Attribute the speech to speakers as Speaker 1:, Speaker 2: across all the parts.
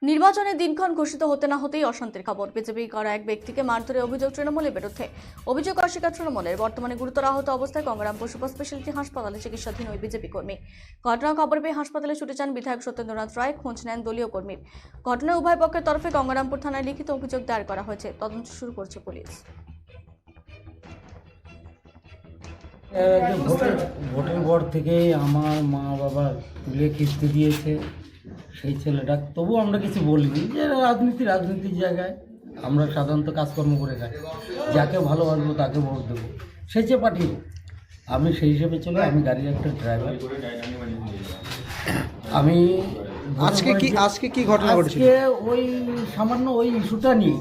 Speaker 1: নির্বাচনের দিনক্ষণ ঘোষিত হতে না হতেই অশান্তির খবর। বিজেপি করা এক ব্যক্তিকে মারধরে অভিযোগ তৃণমূলের বিরুদ্ধে। অভিযোগ অস্বীকার তৃণমূলের। বর্তমানে গুরুতর আহত অবস্থায় গঙ্গারামপুর সুপার স্পেশালিটি হাসপাতালে চিকিৎসাধীন ওই বিজেপি কর্মী। ঘটনার খবর পেয়ে হাসপাতালে ছুটে যান বিধায়ক সত্যেন্দ্রনাথ রায়। খোঁজ নেন দলীয় কর্মীর। ঘটনায় উভয় পক্ষের তরফে গঙ্গারামপুর থানায় লিখিত অভিযোগ দায়ের করা হয়েছে। তদন্ত শুরু করছে পুলিশ।
Speaker 2: ভোটের পর থেকেই আমার মা বাবা তুলে কিস্তি দিয়েছে সেই ছেলেটা, তবু আমরা কিছু বলিনি যে রাজনীতির জায়গায় আমরা সাধারণত কাজকর্ম করে খাই, যাকে ভালোবাসবো তাকে ভোট দেবো, সে যে পাঠিয়ে আমি সেই হিসেবে চলে। আমি গাড়ির একটা ড্রাইভার। আমি
Speaker 3: আজকে কি ঘটনা ঘটেছিল?
Speaker 2: ওই সামান্য ওই ইস্যুটা নিয়ে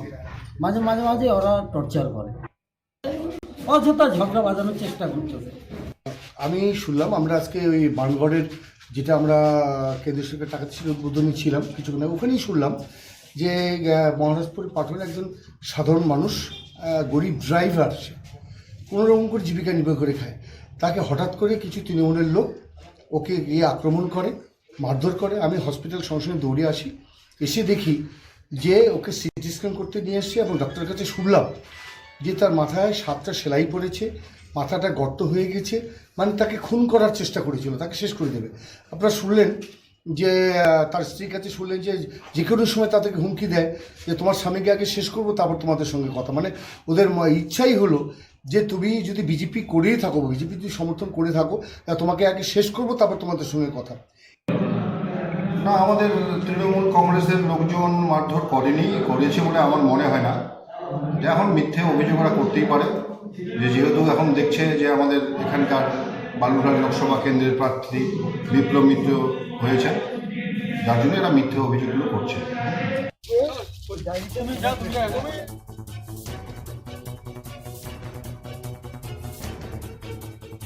Speaker 2: মাঝে মাঝে ওরা টর্চার করে, অযথা ঝগড়া বাজানোর চেষ্টা করতেছে।
Speaker 4: আমি শুনলাম আমরা আজকে ওই বানগড়ের যেটা আমরা কেন্দ্রীয় সরকার টাকা ছিল উদ্বোধনী ছিলাম কিছুক্ষণ আগে, ওখানেই শুনলাম যে মহারাজপুর পাঠকের একজন সাধারণ মানুষ, গরিব ড্রাইভার, সে কোনোরকম করে জীবিকা নির্বাহ করে খায়, তাকে হঠাৎ করে কিছু তৃণমূলের লোক ওকে গিয়ে আক্রমণ করে, মারধর করে। আমি হসপিটাল সঙ্গে সঙ্গে দৌড়ে আসি, এসে দেখি যে ওকে সিটি স্ক্যান করতে নিয়ে এসছি এবং ডাক্তারের কাছে শুনলাম যে তার মাথায় 7টা সেলাই পড়েছে, মাথাটা গর্ত হয়ে গেছে, মানে তাকে খুন করার চেষ্টা করেছিল, তাকে শেষ করে দেবে। আপনারা শুনলেন যে তার স্ত্রীর কাছে শুনলেন যে যে কোনো সময় তাদেরকে হুমকি দেয় যে তোমার স্বামীকে আগে শেষ করবো তারপর তোমাদের সঙ্গে কথা। মানে ওদের ইচ্ছাই হলো যে তুমি যদি বিজেপি করেই থাকো, বিজেপি যদি সমর্থন করে থাকো, তোমাকে আগে শেষ করবো তারপর তোমাদের সঙ্গে কথা।
Speaker 5: না, আমাদের তৃণমূল কংগ্রেসের লোকজন মারধর করেছে বলে আমার মনে হয় না। এখন মিথ্যে অভিযোগ ওরা করতেই পারে, যেহেতু এখন দেখছে যে আমাদের এখানকার বালুরঘাট লোকসভা কেন্দ্রের প্রার্থী বিপ্লব মিত্র হয়েছে, যার জন্য এরা মিথ্যে অভিযোগগুলো করছে।